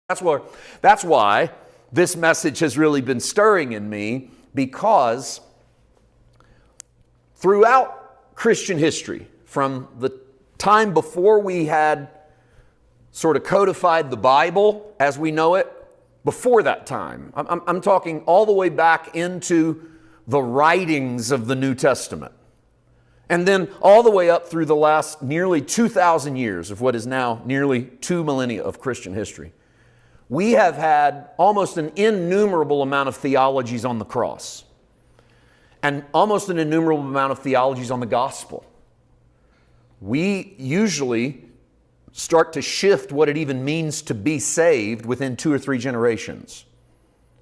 That's why this message has really been stirring in me, because throughout Christian history, from the time before we had sort of codified the Bible as we know it, before that time, I'm talking all the way back into the writings of the New Testament, and then all the way up through the last nearly 2,000 years of what is now nearly 2 millennia of Christian history, we have had almost an innumerable amount of theologies on the cross, and almost an innumerable amount of theologies on the gospel. We usually start to shift what it even means to be saved within 2 or 3 generations.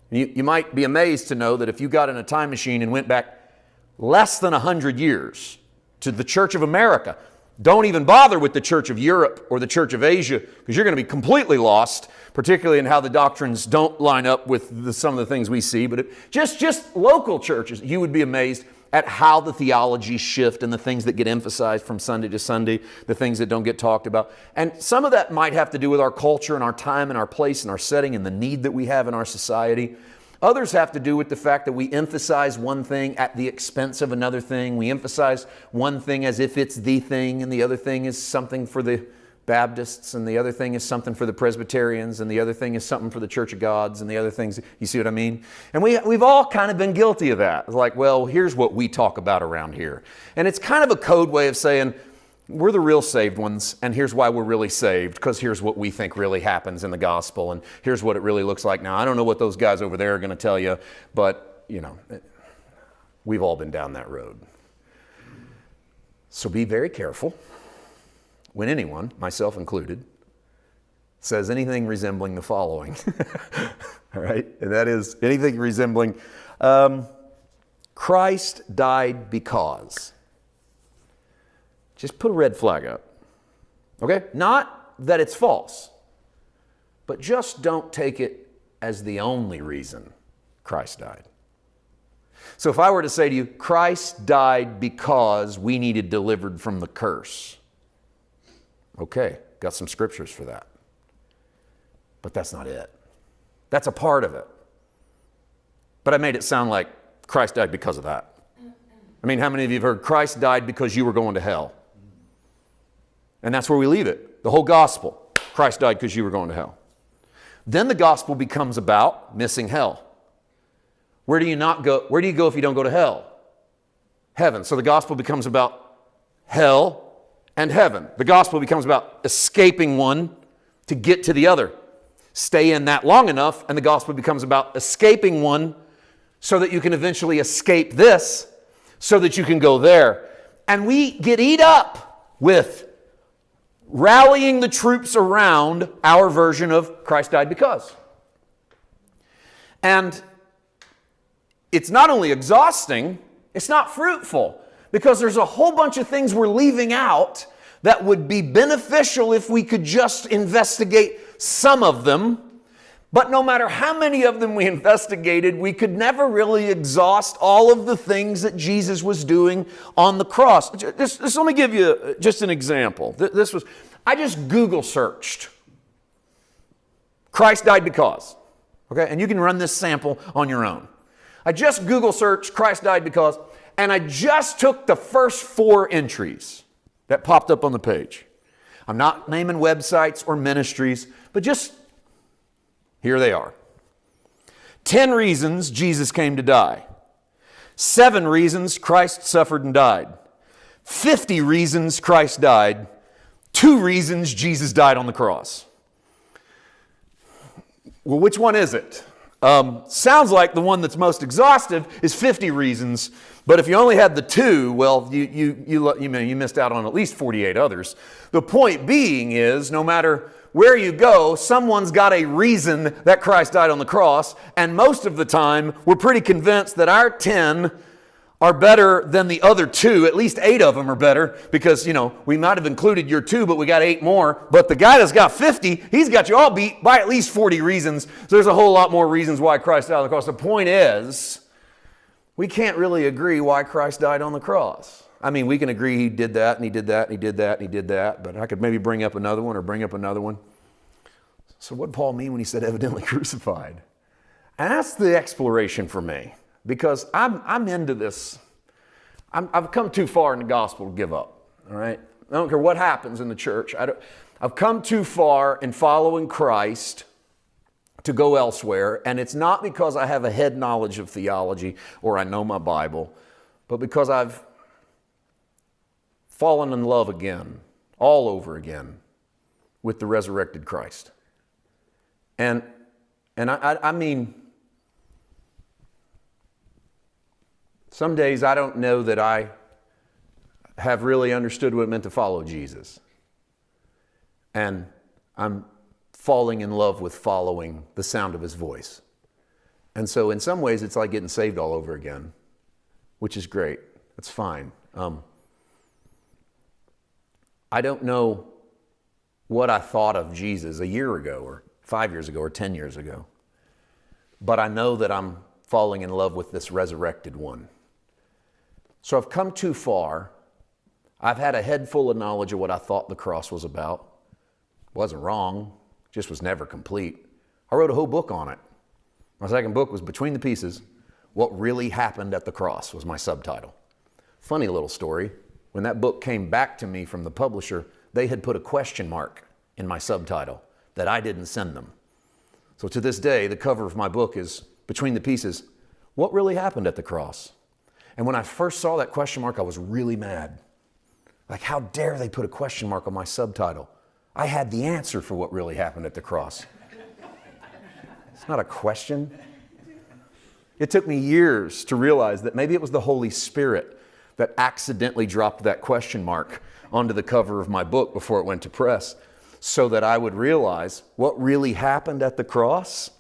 You might be amazed to know that if you got in a time machine and went back less than 100 years to the Church of America, don't even bother with the Church of Europe or the Church of Asia, because you're going to be completely lost, particularly in how the doctrines don't line up with some of the things we see. But just local churches, you would be amazed at how the theologies shift and the things that get emphasized from Sunday to Sunday, the things that don't get talked about. And some of that might have to do with our culture and our time and our place and our setting and the need that we have in our society. Others have to do with the fact that we emphasize one thing at the expense of another thing. We emphasize one thing as if it's the thing, and the other thing is something for the Baptists, and the other thing is something for the Presbyterians, and the other thing is something for the Church of Gods, and the other things, you see what I mean? And we've all kind of been guilty of that. It's like, well, here's what we talk about around here. And it's kind of a code way of saying, we're the real saved ones, and here's why we're really saved, because here's what we think really happens in the gospel, and here's what it really looks like. Now, I don't know what those guys over there are going to tell you, but, we've all been down that road. So be very careful when anyone, myself included, says anything resembling the following. All right? And that is anything resembling, Christ died because. Just put a red flag up. Okay? Not that it's false, but just don't take it as the only reason Christ died. So if I were to say to you, Christ died because we needed delivered from the curse. Okay, got some scriptures for that. But that's not it. That's a part of it. But I made it sound like Christ died because of that. I mean, how many of you have heard Christ died because you were going to hell? And that's where we leave it. The whole gospel. Christ died because you were going to hell. Then the gospel becomes about missing hell. Where do you not go? Where do you go if you don't go to hell? Heaven. So the gospel becomes about hell and heaven. The gospel becomes about escaping one to get to the other. Stay in that long enough, and the gospel becomes about escaping one so that you can eventually escape this, so that you can go there. And we get eat up with rallying the troops around our version of Christ died because. And it's not only exhausting, it's not fruitful, because there's a whole bunch of things we're leaving out that would be beneficial if we could just investigate some of them. But no matter how many of them we investigated, we could never really exhaust all of the things that Jesus was doing on the cross. Just let me give you just an example. I just Google searched Christ died because. Okay, and you can run this sample on your own. I just Google searched Christ died because, and I just took the first 4 entries that popped up on the page. I'm not naming websites or ministries, but just here they are. 10 reasons Jesus came to die. 7 reasons Christ suffered and died. 50 reasons Christ died. 2 reasons Jesus died on the cross. Well, which one is it? Sounds like the one that's most exhaustive is 50 reasons, but if you only had the 2, well, you missed out on at least 48 others. The point being is, no matter where you go, someone's got a reason that Christ died on the cross, and most of the time, we're pretty convinced that our 10 are better than the other 2. At least 8 of them are better, because, we might have included your 2, but we got 8 more. But the guy that's got 50, he's got you all beat by at least 40 reasons. So there's a whole lot more reasons why Christ died on the cross. The point is, we can't really agree why Christ died on the cross. I mean, we can agree he did that, and he did that, and he did that, and he did that, but I could maybe bring up another one or bring up another one. So what did Paul mean when he said evidently crucified? And that's the exploration for me, because I'm into this. I've come too far in the gospel to give up, all right? I don't care what happens in the church. I've come too far in following Christ to go elsewhere, and it's not because I have a head knowledge of theology or I know my Bible, but because I've fallen in love again, all over again, with the resurrected Christ. And I mean, some days I don't know that I have really understood what it meant to follow Jesus. And I'm falling in love with following the sound of his voice. And so in some ways it's like getting saved all over again, which is great. It's fine. I don't know what I thought of Jesus a year ago or 5 years ago or 10 years ago, but I know that I'm falling in love with this resurrected one. So I've come too far. I've had a head full of knowledge of what I thought the cross was about. Wasn't wrong, just was never complete. I wrote a whole book on it. My second book was Between the Pieces, What Really Happened at the Cross was my subtitle. Funny little story. When that book came back to me from the publisher, they had put a question mark in my subtitle that I didn't send them. So to this day, the cover of my book is Between the Pieces, What Really Happened at the Cross? And when I first saw that question mark, I was really mad. Like, how dare they put a question mark on my subtitle? I had the answer for what really happened at the cross. It's not a question. It took me years to realize that maybe it was the Holy Spirit that accidentally dropped that question mark onto the cover of my book before it went to press, so that I would realize what really happened at the cross.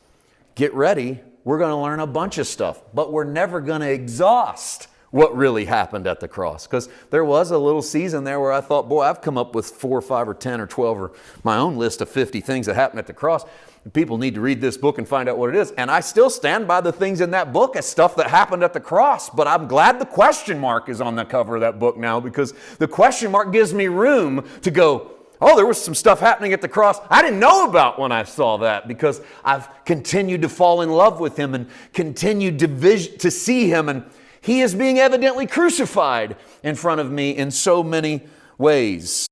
Get ready, we're going to learn a bunch of stuff, but we're never going to exhaust what really happened at the cross. Because there was a little season there where I thought, boy, I've come up with 4 or 5 or 10 or 12 or my own list of 50 things that happened at the cross. People need to read this book and find out what it is. And I still stand by the things in that book as stuff that happened at the cross. But I'm glad the question mark is on the cover of that book now, because the question mark gives me room to go, oh, there was some stuff happening at the cross I didn't know about when I saw that, because I've continued to fall in love with him and continued to see him, and he is being evidently crucified in front of me in so many ways.